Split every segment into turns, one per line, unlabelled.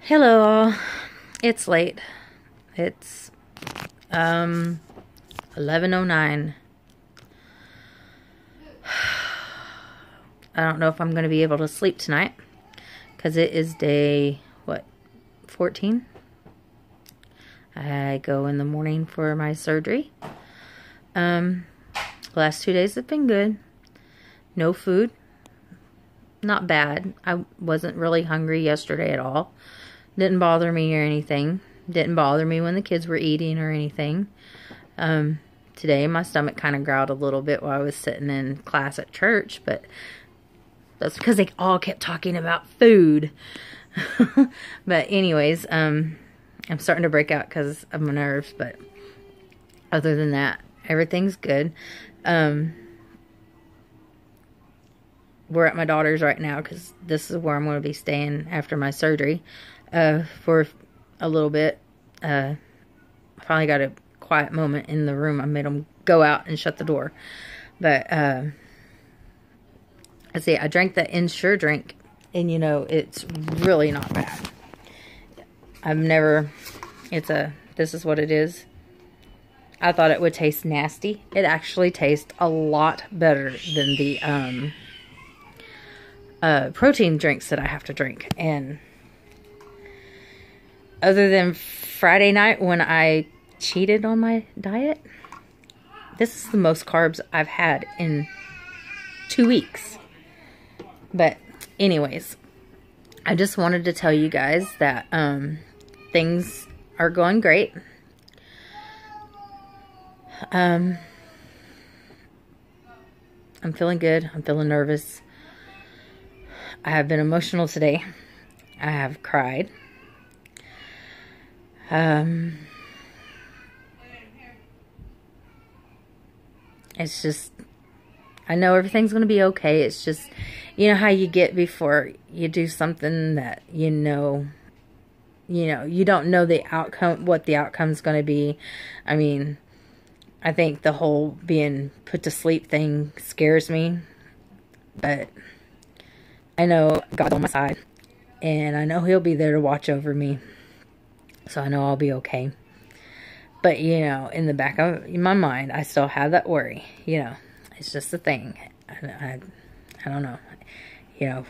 Hello, it's late. It's 11:09. I don't know if I'm going to be able to sleep tonight because it is day 14. I go in the morning for my surgery. Last 2 days have been good. No food. Not bad. I wasn't really hungry yesterday at all. Didn't bother me or anything. Didn't bother me when the kids were eating or anything. Today my stomach kind of growled a little bit while I was sitting in class at church, but that's because they all kept talking about food. But anyways, I'm starting to break out because of my nerves, but other than that, everything's good. We're at my daughter's right now because this is where I'm going to be staying after my surgery for a little bit. I finally got a quiet moment in the room. I made them go out and shut the door. But let's see, I drank that Ensure drink, and you know, it's really not bad. This is what it is. I thought it would taste nasty. It actually tastes a lot better than the protein drinks that I have to drink. And other than Friday night when I cheated on my diet, this is the most carbs I've had in 2 weeks. But anyways, I just wanted to tell you guys that things are going great. I'm feeling good. I'm feeling nervous. I have been emotional today. I have cried. It's just, I know everything's going to be okay. It's just, you know how you get before you do something that you don't know the outcome, what the outcome's going to be. I mean, I think the whole being put to sleep thing scares me, but I know God's on my side, and I know He'll be there to watch over me, so I know I'll be okay. But, you know, in the back of my mind, I still have that worry. You know, it's just a thing. I don't know. You know,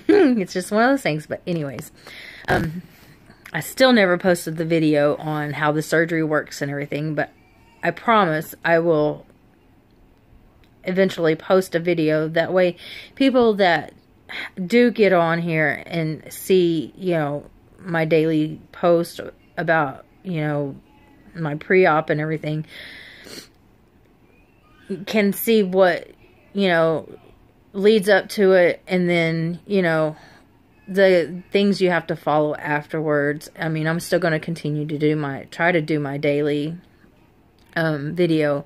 it's just one of those things. But anyways, I still never posted the video on how the surgery works and everything, but I promise I will eventually post a video. That way, people that do get on here and see, you know, my daily post about, you know, my pre-op and everything, can see what, you know, leads up to it, and then, you know, the things you have to follow afterwards. I mean, I'm still going to continue to try to do my daily video,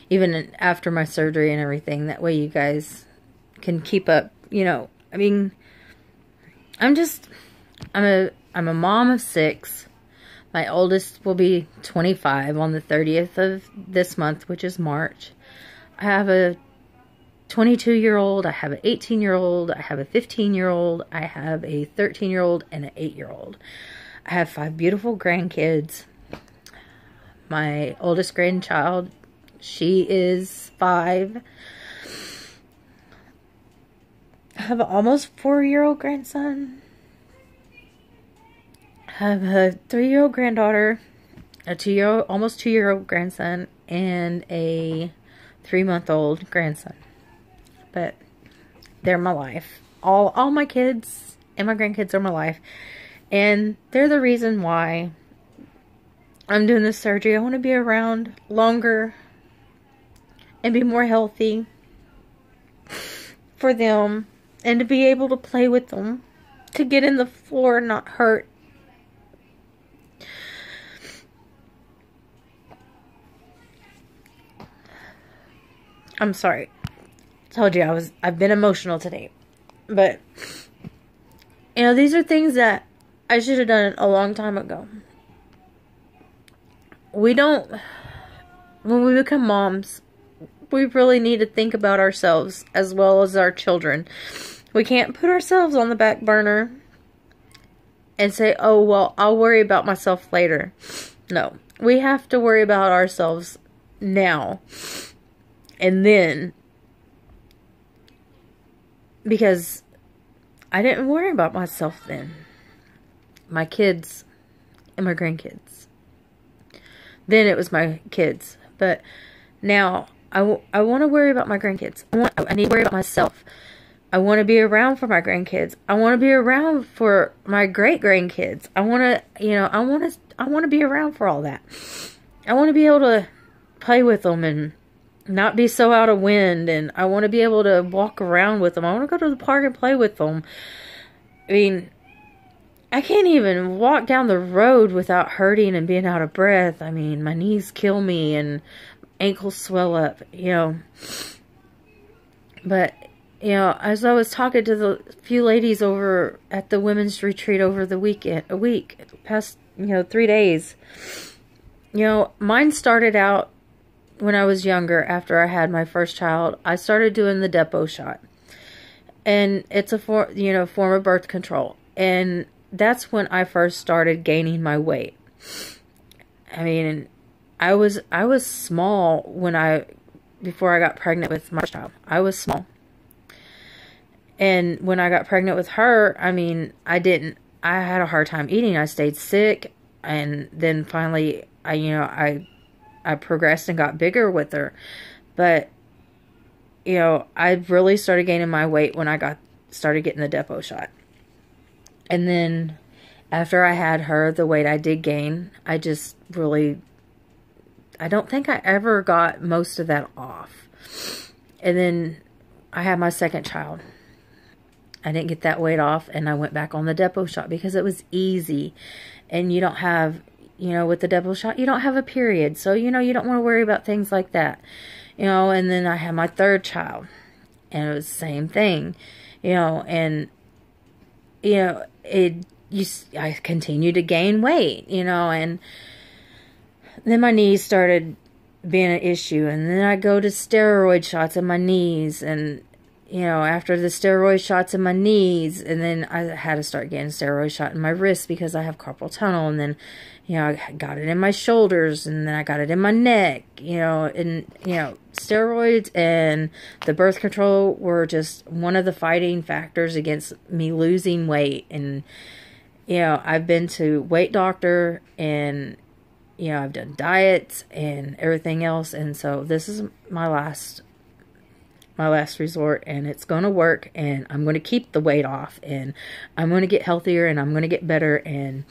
even after my surgery and everything. That way you guys can keep up, you know. I mean, I'm a mom of 6. My oldest will be 25 on the 30th of this month, which is March. I have a 22-year-old, I have an 18-year-old, I have a 15-year-old, I have a 13-year-old, and an 8-year-old. I have 5 beautiful grandkids. My oldest grandchild, she is 5. I have an almost 4-year-old grandson. I have a 3-year-old granddaughter, a 2-year-old, almost 2-year-old grandson, and a 3-month-old grandson. But they're my life. All my kids and my grandkids are my life. And they're the reason why I'm doing this surgery. I want to be around longer and be more healthy for them, and to be able to play with them, to get in the floor and not hurt. I'm sorry. I told you I've been emotional today. But, you know, these are things that I should have done a long time ago. When we become moms, we really need to think about ourselves as well as our children. We can't put ourselves on the back burner and say, oh, well, I'll worry about myself later. No, we have to worry about ourselves now. And then, because I didn't worry about myself then. My kids and my grandkids. Then it was my kids. But now I want to worry about my grandkids. I need to worry about myself. I want to be around for my grandkids. I want to be around for my great-grandkids. I want to, you know, I want to be around for all that. I want to be able to play with them and not be so out of wind. And I want to be able to walk around with them. I want to go to the park and play with them. I mean, I can't even walk down the road without hurting and being out of breath. I mean, my knees kill me and ankles swell up, you know. But, you know, as I was talking to the few ladies over at the women's retreat over the past, you know, 3 days, you know, mine started out when I was younger. After I had my first child, I started doing the depot shot. And it's a form of birth control. And that's when I first started gaining my weight. I mean, I was small before I got pregnant with my child. I was small. And when I got pregnant with her, I mean, I had a hard time eating. I stayed sick. And then finally, I progressed and got bigger with her. But, you know, I really started gaining my weight when I started getting the depot shot. And then after I had her, the weight I did gain, I don't think I ever got most of that off. And then I had my second child. I didn't get that weight off, and I went back on the depot shot because it was easy. And you don't have, you know, with the depot shot, you don't have a period. So, you know, you don't want to worry about things like that. You know, and then I had my third child, and it was the same thing. You know, and, you know, I continued to gain weight, you know, and then my knees started being an issue, and then I go to steroid shots in my knees, and, you know, after the steroid shots in my knees, and then I had to start getting steroid shot in my wrists because I have carpal tunnel, and then, you know, I got it in my shoulders, and then I got it in my neck, you know, and, you know, steroids and the birth control were just one of the fighting factors against me losing weight. And, you know, I've been to weight doctor, and, you know, I've done diets and everything else, and so this is my last resort, and it's going to work, and I'm going to keep the weight off, and I'm going to get healthier, and I'm going to get better, and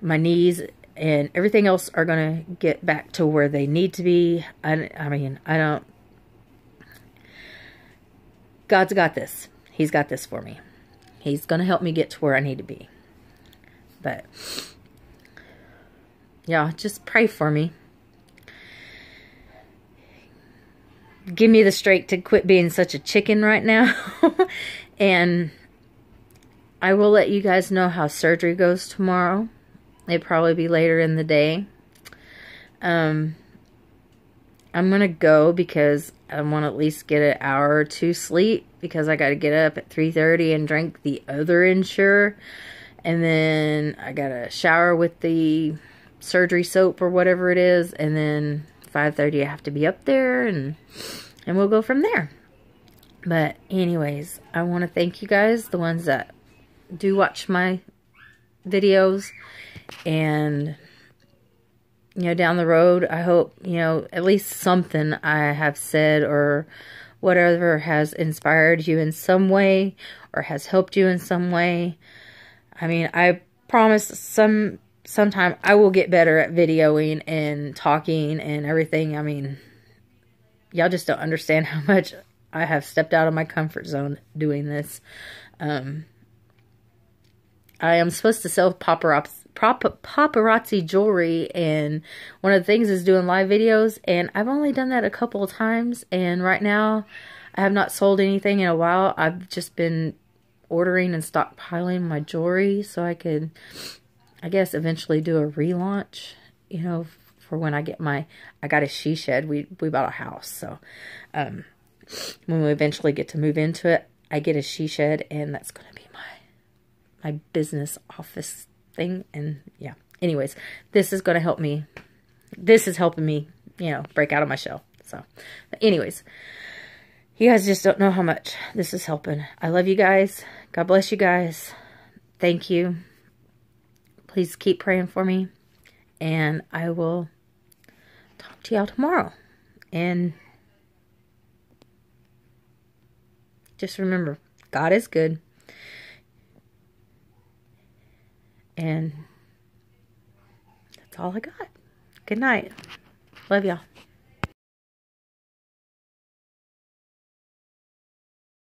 my knees and everything else are going to get back to where they need to be. God's got this. He's got this for me. He's going to help me get to where I need to be. But, yeah, just pray for me. Give me the strength to quit being such a chicken right now. And I will let you guys know how surgery goes tomorrow. It'll probably be later in the day. I'm going to go because I want to at least get an hour or two sleep, because I got to get up at 3:30 and drink the other Ensure. And then I got to shower with the surgery soap or whatever it is. And then 5:30 I have to be up there, and we'll go from there. But anyways, I want to thank you guys, the ones that do watch my videos. And, you know, down the road, I hope, you know, at least something I have said or whatever has inspired you in some way or has helped you in some way. I mean, I promise sometime I will get better at videoing and talking and everything. I mean, y'all just don't understand how much I have stepped out of my comfort zone doing this. I am supposed to sell paparazzi jewelry, and one of the things is doing live videos, and I've only done that a couple of times, and right now I have not sold anything in a while. I've just been ordering and stockpiling my jewelry so I could, I guess, eventually do a relaunch, you know, for when I get I got a she shed. We bought a house, so when we eventually get to move into it, I get a she shed, and that's going to be my business office thing. And yeah, anyways, this is going to help me. This is helping me, you know, break out of my shell. So anyways, you guys just don't know how much this is helping. I love you guys. God bless you guys. Thank you. Please keep praying for me. And I will talk to y'all tomorrow. And just remember, God is good. And that's all I got. Good night. Love y'all.